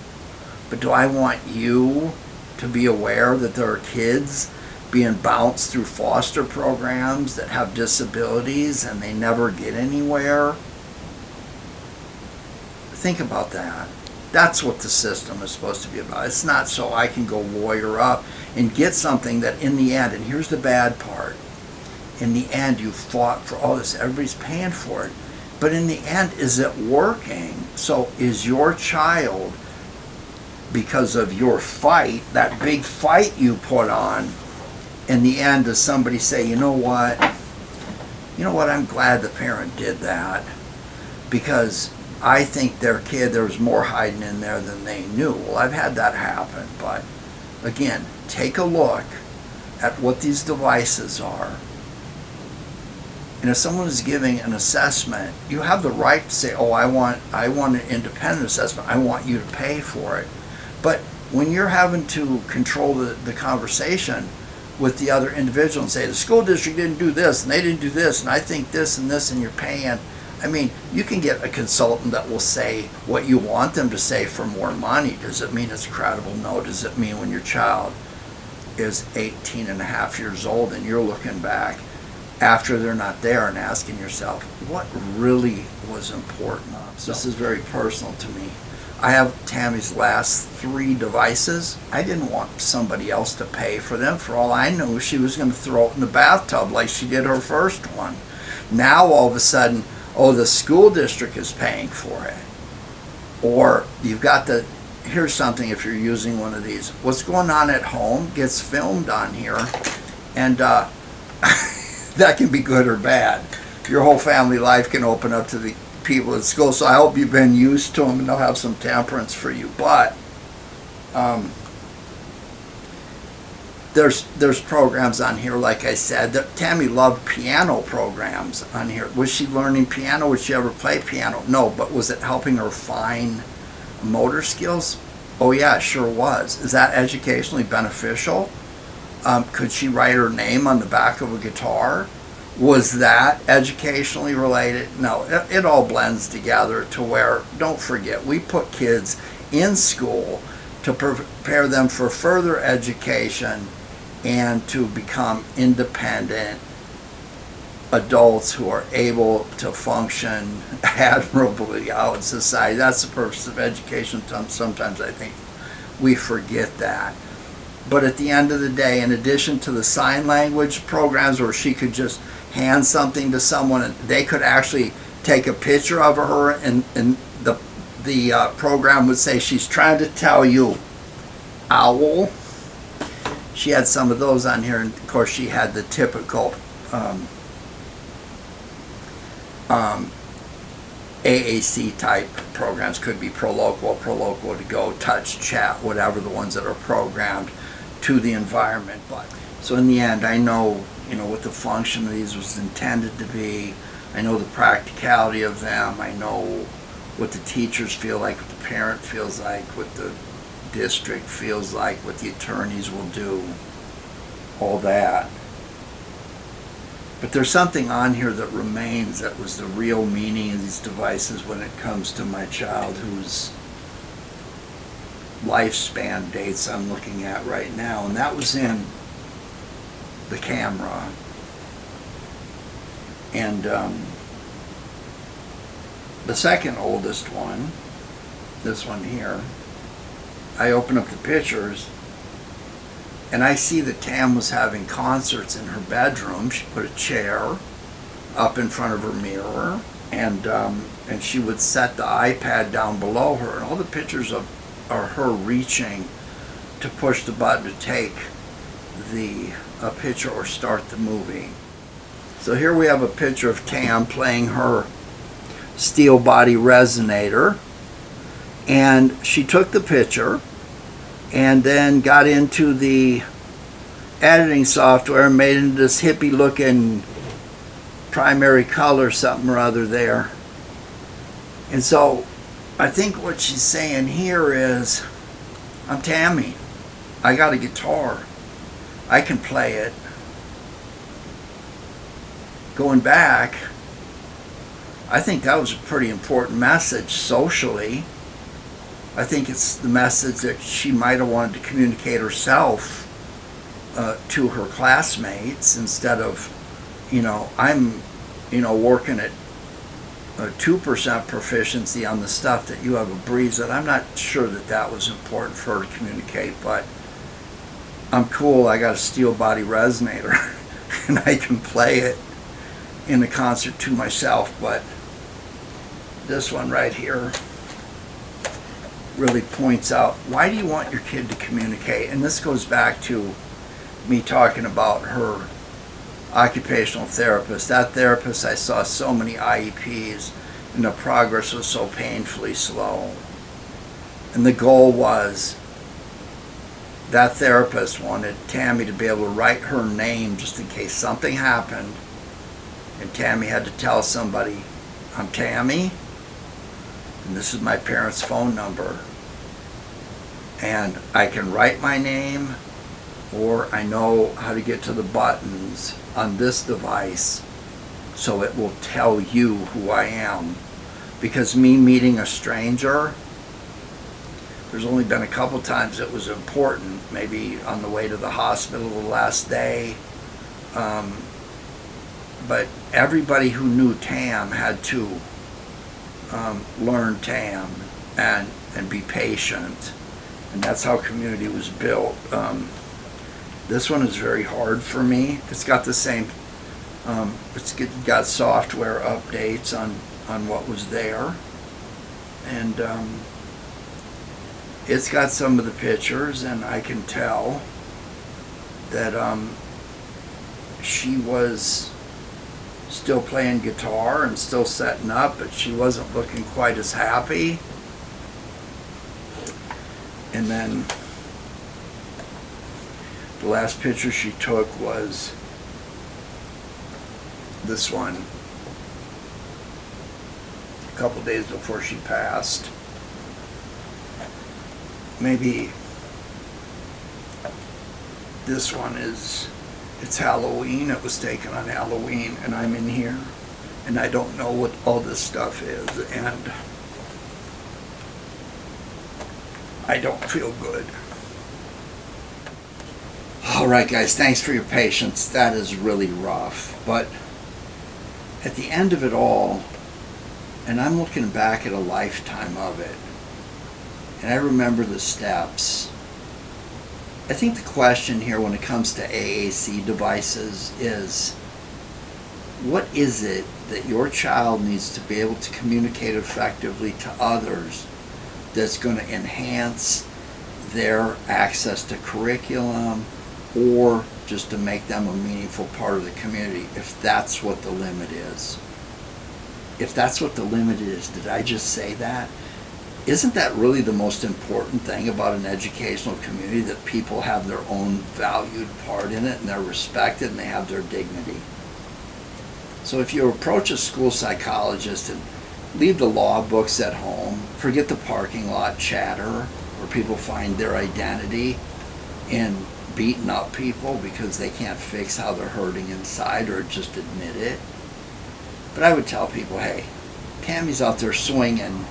But do I want you to be aware that there are kids being bounced through foster programs that have disabilities and they never get anywhere? Think about that. That's what the system is supposed to be about. It's not so I can go lawyer up and get something that in the end, and here's the bad part, in the end you fought for all this, everybody's paying for it, but in the end, is it working? So is your child, because of your fight, that big fight you put on, in the end, does somebody say, you know what, I'm glad the parent did that, because I think their kid, there was more hiding in there than they knew. Well, I've had that happen, but again, take a look at what these devices are. And if someone is giving an assessment, you have the right to say, oh, I want an independent assessment. I want you to pay for it. But when you're having to control the conversation with the other individual and say, the school district didn't do this, and they didn't do this, and I think this, and you're paying. I mean, you can get a consultant that will say what you want them to say for more money. Does it mean it's credible? No. Does it mean when your child is 18 and a half years old and you're looking back after they're not there and asking yourself, what really was important? So this is very personal to me. I have Tammy's last 3 devices. I didn't want somebody else to pay for them. For all I knew, she was going to throw it in the bathtub like she did her first one. Now all of a sudden, oh, the school district is paying for it. Or you've got here's something if you're using one of these. What's going on at home gets filmed on here, and that can be good or bad. Your whole family life can open up to the people at school, so I hope you've been used to them and they'll have some temperance for you. But there's programs on here, like I said, that Tammy loved piano programs on here. Was she learning piano? Would she ever play piano? No, but was it helping her fine motor skills? Oh yeah, it sure was. Is that educationally beneficial? Could she write her name on the back of a guitar? Was that educationally related? No, it all blends together to where, don't forget, we put kids in school to prepare them for further education and to become independent adults who are able to function admirably out in society. That's the purpose of education. Sometimes I think we forget that. But at the end of the day, in addition to the sign language programs where she could just hand something to someone and they could actually take a picture of her, and the program would say, she's trying to tell you, owl. She had some of those on here, and of course she had the typical AAC type programs. Could be Proloquo to go, touch, chat, whatever, the ones that are programmed to the environment. But so in the end, I know, what the function of these was intended to be. I know the practicality of them. I know what the teachers feel like, what the parent feels like, what the district feels like, what the attorneys will do, all that. But there's something on here that remains that was the real meaning of these devices when it comes to my child, whose lifespan dates I'm looking at right now, and that was in the camera. And the second oldest one, this one here, I open up the pictures and I see that Tam was having concerts in her bedroom. She put a chair up in front of her mirror, and she would set the iPad down below her, and all the pictures are her reaching to push the button to take a picture or start the movie. So here we have a picture of Tam playing her steel body resonator, and she took the picture and then got into the editing software and made it into this hippie looking primary color something or other there. And so I think what she's saying here is, I'm Tammy, I got a guitar, I can play it. Going back, I think that was a pretty important message socially. I think it's the message that she might have wanted to communicate herself to her classmates, instead of, I'm, working at 2% proficiency on the stuff that you have a breeze at. I'm not sure that was important for her to communicate, but I'm cool. I got a steel body resonator and I can play it in a concert to myself. But this one right here really points out, why do you want your kid to communicate? And this goes back to me talking about her occupational therapist. That therapist, I saw so many IEPs, and the progress was so painfully slow. And the goal was that therapist wanted Tammy to be able to write her name just in case something happened and Tammy had to tell somebody, I'm Tammy, and this is my parents' phone number, and I can write my name, or I know how to get to the buttons on this device so it will tell you who I am. Because me meeting a stranger, there's only been a couple times it was important, maybe on the way to the hospital the last day. But everybody who knew Tam had to learn Tam and be patient. And that's how community was built. This one is very hard for me. It's got the same, it's got software updates on what was there. And it's got some of the pictures, and I can tell that she was still playing guitar and still setting up, but she wasn't looking quite as happy. And then the last picture she took was this one, a couple days before she passed. Maybe this one it's Halloween. It was taken on Halloween, and I'm in here, and I don't know what all this stuff is, and I don't feel good. All right, guys, thanks for your patience. That is really rough, but at the end of it all, and I'm looking back at a lifetime of it, and I remember the steps. I think the question here when it comes to AAC devices is, what is it that your child needs to be able to communicate effectively to others that's going to enhance their access to curriculum, or just to make them a meaningful part of the community, if that's what the limit is? If that's what the limit is, did I just say that? Isn't that really the most important thing about an educational community, that people have their own valued part in it and they're respected and they have their dignity? So if you approach a school psychologist and leave the law books at home, forget the parking lot chatter where people find their identity in beating up people because they can't fix how they're hurting inside or just admit it. But I would tell people, hey, Tammy's out there swinging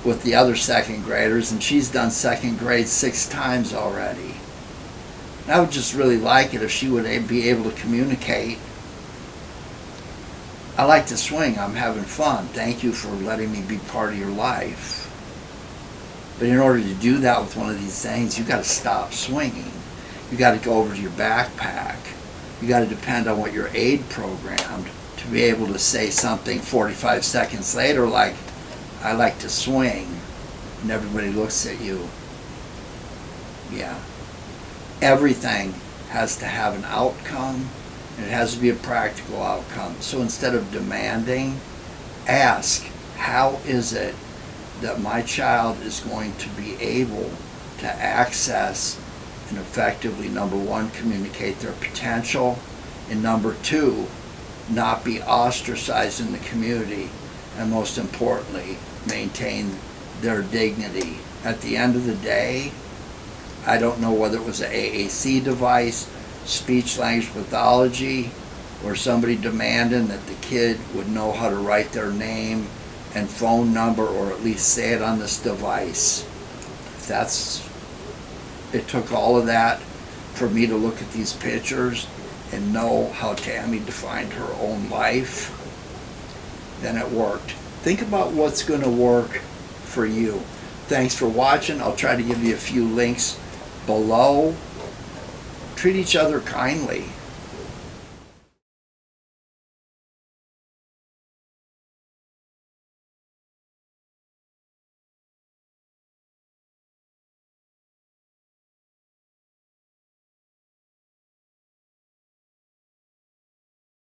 with the other second graders, and she's done second grade 6 times already. And I would just really like it if she would be able to communicate, I like to swing, I'm having fun, thank you for letting me be part of your life. But in order to do that with one of these things, you got to stop swinging. You got to go over to your backpack. You got to depend on what your aide programmed to be able to say something 45 seconds later like, I like to swing, and everybody looks at you. Yeah. Everything has to have an outcome, and it has to be a practical outcome. So instead of demanding, ask, how is it that my child is going to be able to access and effectively, number one, communicate their potential, and number two, not be ostracized in the community, and most importantly, maintain their dignity. At the end of the day, I don't know whether it was an AAC device, speech language pathology, or somebody demanding that the kid would know how to write their name and phone number, or at least say it on this device. It took all of that for me to look at these pictures and know how Tammy defined her own life, then it worked. Think about what's going to work for you. Thanks for watching. I'll try to give you a few links below. Treat each other kindly.